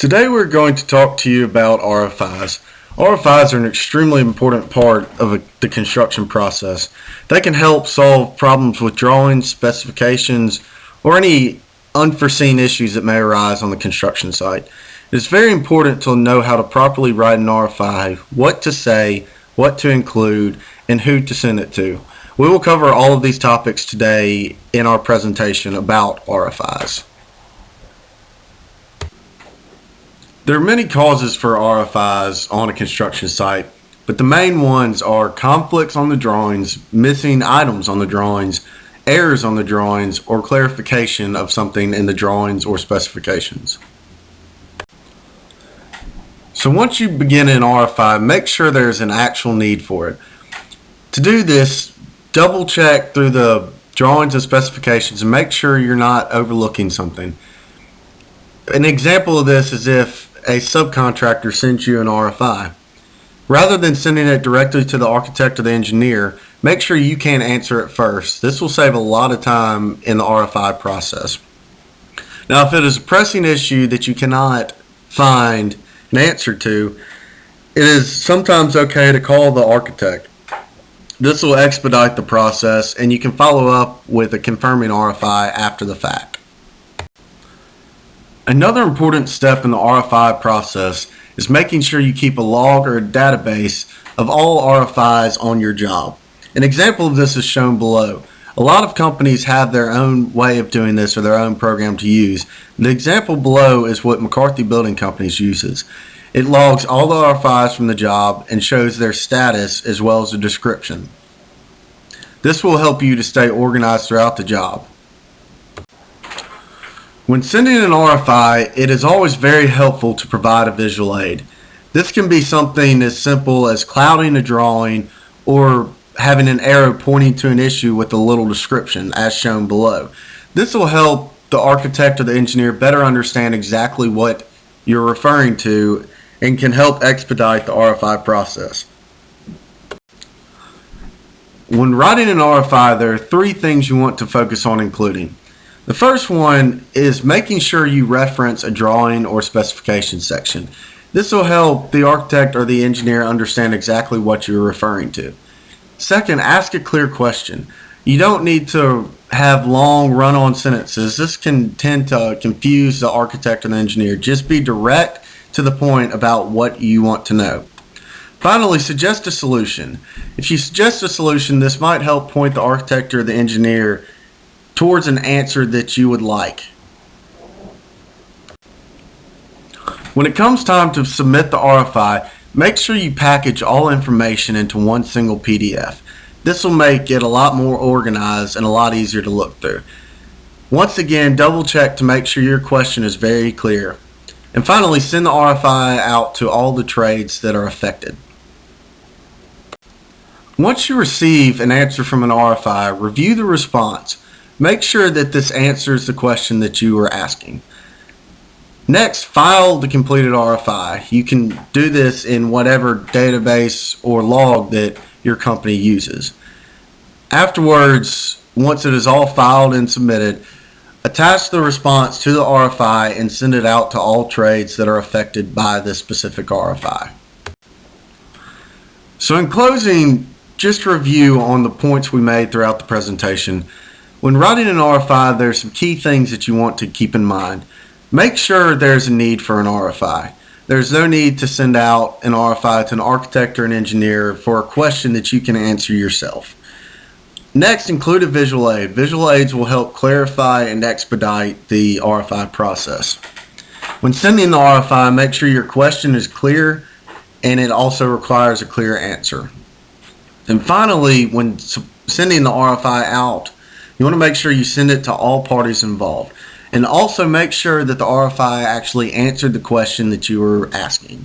Today we're going to talk to you about RFIs. RFIs are an extremely important part of the construction process. They can help solve problems with drawings, specifications, or any unforeseen issues that may arise on the construction site. It is very important to know how to properly write an RFI, what to say, what to include, and who to send it to. We will cover all of these topics today in our presentation about RFIs. There are many causes for RFIs on a construction site, but the main ones are conflicts on the drawings, missing items on the drawings, errors on the drawings, or clarification of something in the drawings or specifications. So once you begin an RFI, make sure there's an actual need for it. To do this, double check through the drawings and specifications and make sure you're not overlooking something. An example of this is if a subcontractor sends you an RFI. Rather than sending it directly to the architect or the engineer, make sure you can answer it first. This will save a lot of time in the RFI process. Now, if it is a pressing issue that you cannot find an answer to, it is sometimes okay to call the architect. This will expedite the process, and you can follow up with a confirming RFI after the fact. Another important step in the RFI process is making sure you keep a log or a database of all RFIs on your job. An example of this is shown below. A lot of companies have their own way of doing this or their own program to use. The example below is what McCarthy Building Companies uses. It logs all the RFIs from the job and shows their status as well as a description. This will help you to stay organized throughout the job. When sending an RFI, it is always very helpful to provide a visual aid. This can be something as simple as clouding a drawing or having an arrow pointing to an issue with a little description as shown below. This will help the architect or the engineer better understand exactly what you're referring to and can help expedite the RFI process. When writing an RFI, there are three things you want to focus on including. The first one is making sure you reference a drawing or specification section. This will help the architect or the engineer understand exactly what you're referring to. Second, ask a clear question. You don't need to have long run-on sentences. This can tend to confuse the architect or the engineer. Just be direct to the point about what you want to know. Finally, suggest a solution. If you suggest a solution, this might help point the architect or the engineer towards an answer that you would like. When it comes time to submit the RFI, make sure you package all information into one single PDF. This will make it a lot more organized and a lot easier to look through. Once again, double check to make sure your question is very clear. And finally, send the RFI out to all the trades that are affected. Once you receive an answer from an RFI, review the response. Make sure that this answers the question that you were asking. Next, file the completed RFI. You can do this in whatever database or log that your company uses. Afterwards, once it is all filed and submitted, attach the response to the RFI and send it out to all trades that are affected by this specific RFI. So in closing, just review on the points we made throughout the presentation. When writing an RFI, there's some key things that you want to keep in mind. Make sure there's a need for an RFI. There's no need to send out an RFI to an architect or an engineer for a question that you can answer yourself. Next, include a visual aid. Visual aids will help clarify and expedite the RFI process. When sending the RFI, make sure your question is clear and it also requires a clear answer. And finally, when sending the RFI out, you want to make sure you send it to all parties involved. And also make sure that the RFI actually answered the question that you were asking.